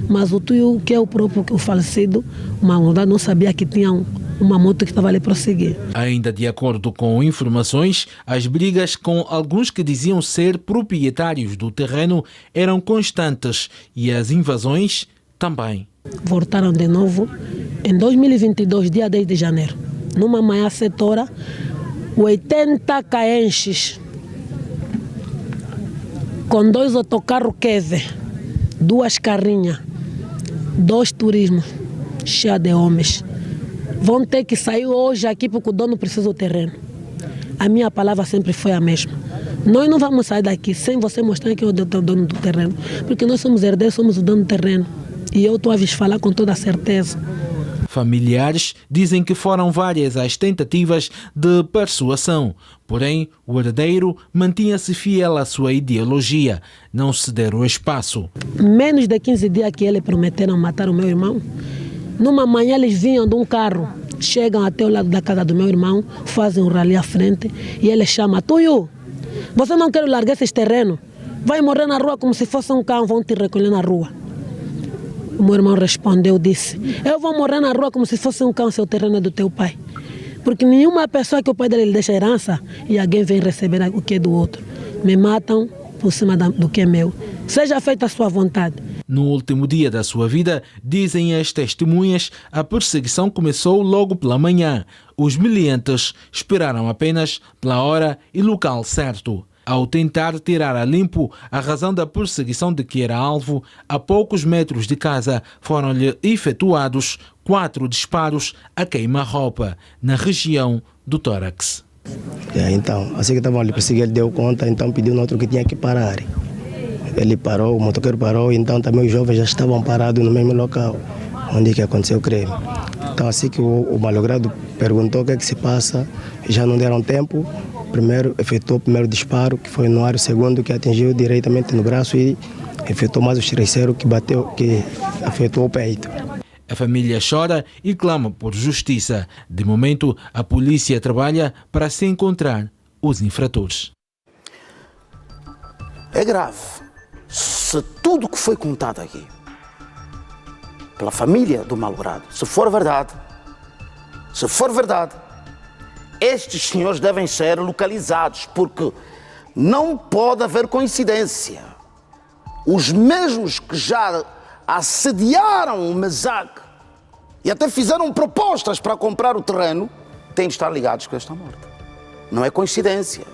mas o tio, que é o próprio o falecido, não sabia que tinha uma moto que estava ali prosseguir. Ainda de acordo com informações, as brigas com alguns que diziam ser proprietários do terreno eram constantes e as invasões também. Voltaram de novo em 2022, dia 10 de janeiro. Numa manhã 7 horas, 80 caenches com 2 autocarros Keve, 2 carrinhas, 2 turismos, cheia de homens. Vão ter que sair hoje aqui porque o dono precisa do terreno. A minha palavra sempre foi a mesma. Nós não vamos sair daqui sem você mostrar que é o dono do terreno, porque nós somos herdeiros, somos o dono do terreno. E eu estou a vos falar com toda a certeza. Familiares dizem que foram várias as tentativas de persuasão, porém o herdeiro mantinha-se fiel à sua ideologia, não ceder o espaço. Menos de 15 dias que eles prometeram matar o meu irmão, numa manhã eles vinham de um carro, chegam até o lado da casa do meu irmão, fazem um rally à frente e ele chama: Tuyo, você não quer largar esses terrenos? Vai morrer na rua como se fosse um cão, vão te recolher na rua. O meu irmão respondeu, disse: eu vou morrer na rua como se fosse um cão, seu terreno é do teu pai. Porque nenhuma pessoa que o pai dele lhe deixa herança e alguém vem receber o que é do outro. Me matam por cima do que é meu. Seja feita a sua vontade. No último dia da sua vida, dizem as testemunhas, a perseguição começou logo pela manhã. Os meliantes esperaram apenas pela hora e local certo. Ao tentar tirar a limpo a razão da perseguição de que era alvo, a poucos metros de casa foram-lhe efetuados 4 disparos a queima-roupa, na região do tórax. Então, assim que estavam a lhe perseguir, ele deu conta, então pediu no outro que tinha que parar. Ele parou, o motoqueiro parou, então também os jovens já estavam parados no mesmo local onde que aconteceu o crime. Então, assim que o malogrado perguntou o que é que se passa, já não deram tempo. Primeiro efetuou o primeiro disparo, que foi no ar, o segundo que atingiu diretamente no braço e efetuou mais o terceiro que bateu, que afetou o peito. A família chora e clama por justiça. De momento, a polícia trabalha para se encontrar os infratores. É grave. Se tudo que foi contado aqui pela família do malogrado, se for verdade, estes senhores devem ser localizados, porque não pode haver coincidência. Os mesmos que já assediaram o Mesaque e até fizeram propostas para comprar o terreno, têm de estar ligados com esta morte. Não é coincidência.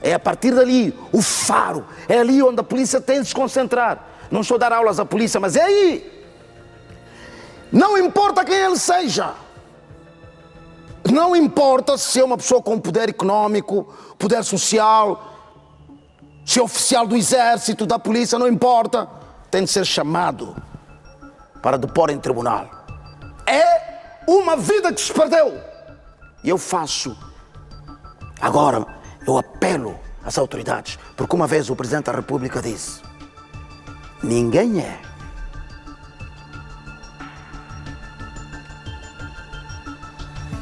É a partir dali, o faro, é ali onde a polícia tem de se concentrar. Não estou a dar aulas à polícia, mas é aí. Não importa quem ele seja. Não importa se é uma pessoa com poder econômico, poder social, se é oficial do exército, da polícia, não importa. Tem de ser chamado para depor em tribunal. É uma vida que se perdeu. E eu faço. Agora, eu apelo às autoridades, porque uma vez o Presidente da República disse: ninguém é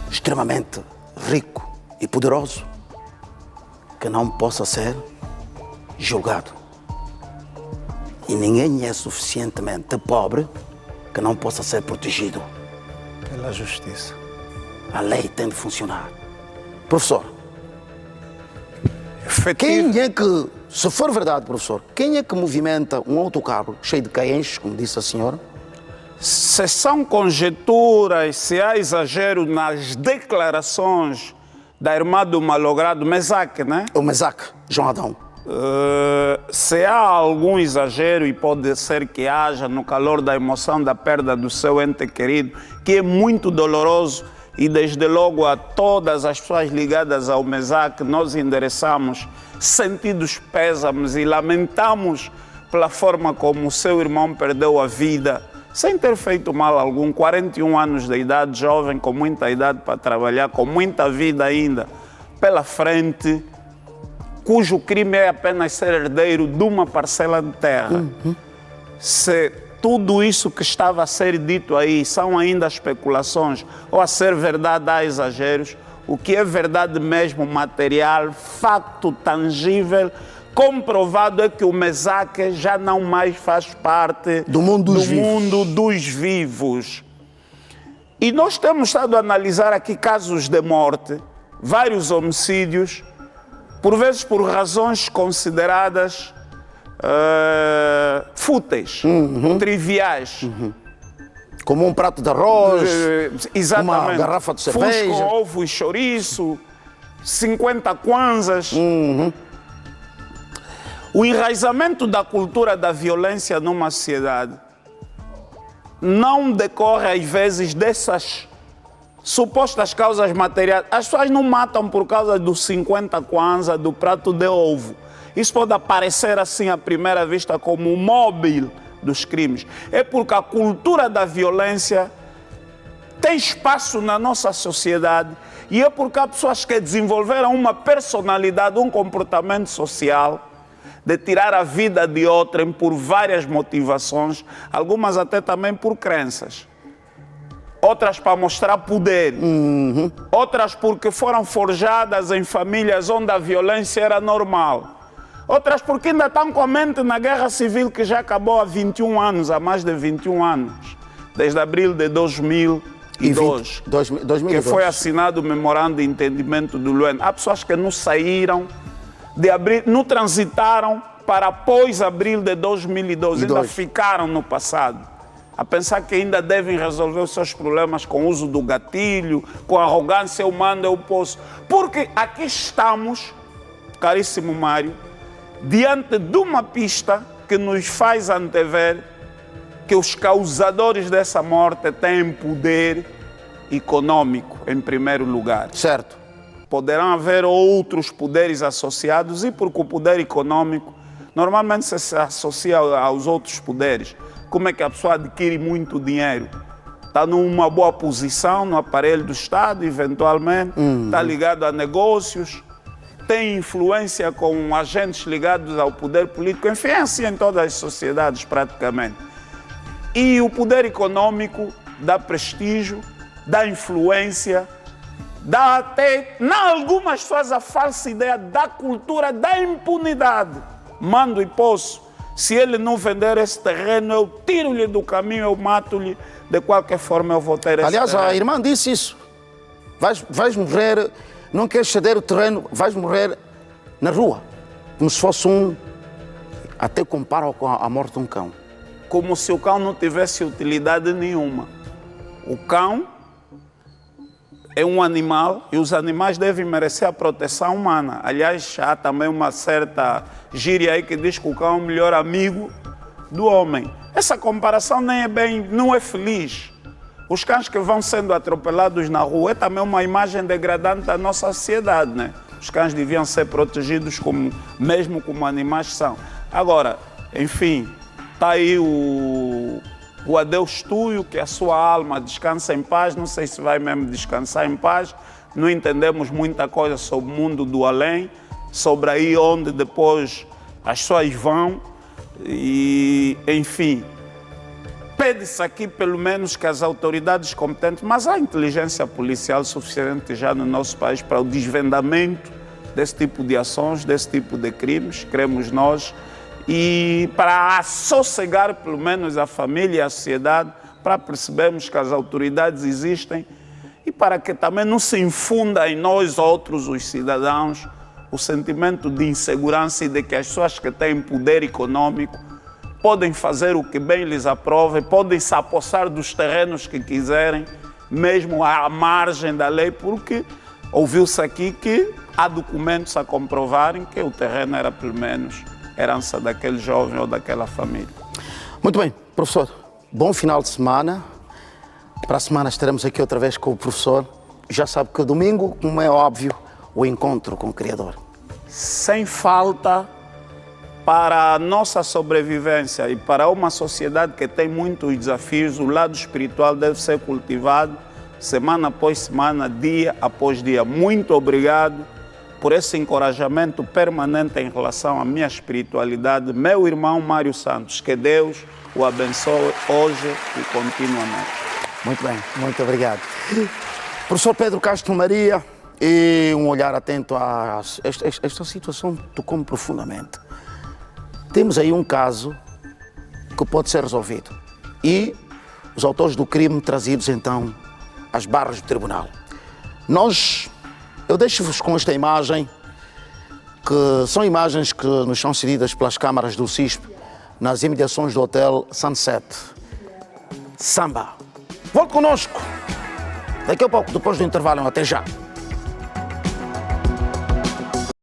extremamente rico e poderoso que não possa ser julgado. E ninguém é suficientemente pobre que não possa ser protegido pela justiça. A lei tem de funcionar. Professor, quem é que, se for verdade, professor, quem é que movimenta um autocarro cheio de caenches, como disse a senhora? Se são conjecturas, se há exagero nas declarações da irmã do malogrado Mesaque, né? O Mesaque, João Adão. Se há algum exagero, e pode ser que haja no calor da emoção da perda do seu ente querido, que é muito doloroso, e desde logo a todas as pessoas ligadas ao Mesaque, nós endereçamos sentidos pésamos e lamentamos pela forma como o seu irmão perdeu a vida, sem ter feito mal algum, 41 anos de idade, jovem, com muita idade para trabalhar, com muita vida ainda pela frente, cujo crime é apenas ser herdeiro de uma parcela de terra. Se tudo isso que estava a ser dito aí são ainda especulações, ou a ser verdade há exageros, o que é verdade mesmo material, facto tangível, comprovado é que o Mesaque já não mais faz parte do mundo dos vivos. E nós temos estado a analisar aqui casos de morte, vários homicídios, por vezes por razões consideradas fúteis, triviais. Como um prato de arroz, exatamente, uma garrafa de cerveja. Com ovo e chouriço. 50 kwanzas. O enraizamento da cultura da violência numa sociedade não decorre, às vezes, dessas supostas causas materiais. As pessoas não matam por causa dos 50 kwanza, do prato de ovo. Isso pode aparecer assim à primeira vista como o móvel dos crimes. É porque a cultura da violência tem espaço na nossa sociedade e é porque há pessoas que desenvolveram uma personalidade, um comportamento social de tirar a vida de outrem por várias motivações, algumas até também por crenças. Outras para mostrar poder, outras porque foram forjadas em famílias onde a violência era normal, outras porque ainda estão com a mente na guerra civil que já acabou há 21 anos, há mais de 21 anos, desde abril de 2002, que foi assinado o memorando de entendimento do Luanda. Há pessoas que não saíram de abril, não transitaram para após abril de 2012, ainda ficaram no passado, a pensar que ainda devem resolver os seus problemas com o uso do gatilho, com arrogância, eu mando, eu posso. Porque aqui estamos, caríssimo Mário, diante de uma pista que nos faz antever que os causadores dessa morte têm poder econômico, em primeiro lugar. Certo. Poderão haver outros poderes associados e porque o poder econômico normalmente se associa aos outros poderes. Como é que a pessoa adquire muito dinheiro? Está numa boa posição no aparelho do Estado, eventualmente, está ligado a negócios, tem influência com agentes ligados ao poder político, enfim, é assim em todas as sociedades praticamente. E o poder econômico dá prestígio, dá influência, dá até, em algumas pessoas, a falsa ideia da cultura da impunidade. Mando e posso. Se ele não vender esse terreno, eu tiro-lhe do caminho, eu mato-lhe. De qualquer forma, eu vou ter esse Aliás, terreno. a irmã disse isso. Vais morrer, não queres ceder o terreno, vais morrer na rua. Como se fosse até compara com a morte de um cão. Como se o cão não tivesse utilidade nenhuma. O cão é um animal e os animais devem merecer a proteção humana. Aliás, há também uma certa gíria aí que diz que o cão é o melhor amigo do homem. Essa comparação não é feliz. Os cães que vão sendo atropelados na rua é também uma imagem degradante da nossa sociedade, né? Os cães deviam ser protegidos mesmo como animais são. Agora, enfim, está aí o adeus tuyo, que a sua alma descansa em paz. Não sei se vai mesmo descansar em paz. Não entendemos muita coisa sobre o mundo do além, sobre aí onde depois as pessoas vão. E, enfim, pede-se aqui pelo menos que as autoridades competentes, mas há inteligência policial suficiente já no nosso país para o desvendamento desse tipo de ações, desse tipo de crimes, cremos nós, e para sossegar pelo menos a família e a sociedade, para percebermos que as autoridades existem e para que também não se infunda em nós outros, os cidadãos, o sentimento de insegurança e de que as pessoas que têm poder econômico podem fazer o que bem lhes aprove, podem se apossar dos terrenos que quiserem, mesmo à margem da lei, porque ouviu-se aqui que há documentos a comprovarem que o terreno era pelo menos herança daquele jovem ou daquela família. Muito bem, professor, bom final de semana. Para a semana estaremos aqui outra vez com o professor. Já sabe que domingo, como é óbvio, o encontro com o Criador. Sem falta, para a nossa sobrevivência e para uma sociedade que tem muitos desafios, o lado espiritual deve ser cultivado semana após semana, dia após dia. Muito obrigado por esse encorajamento permanente em relação à minha espiritualidade. Meu irmão Mário Santos, que Deus o abençoe hoje e continuamente. Muito bem, muito obrigado. Professor Pedro Castro Maria, e um olhar atento a esta situação tocou-me profundamente. Temos aí um caso que pode ser resolvido e os autores do crime trazidos então às barras do tribunal. Eu deixo-vos com esta imagem, que são imagens que nos são cedidas pelas câmaras do CISP nas imediações do Hotel Sunset Samba. Volte conosco daqui a pouco, depois do intervalo. Até já.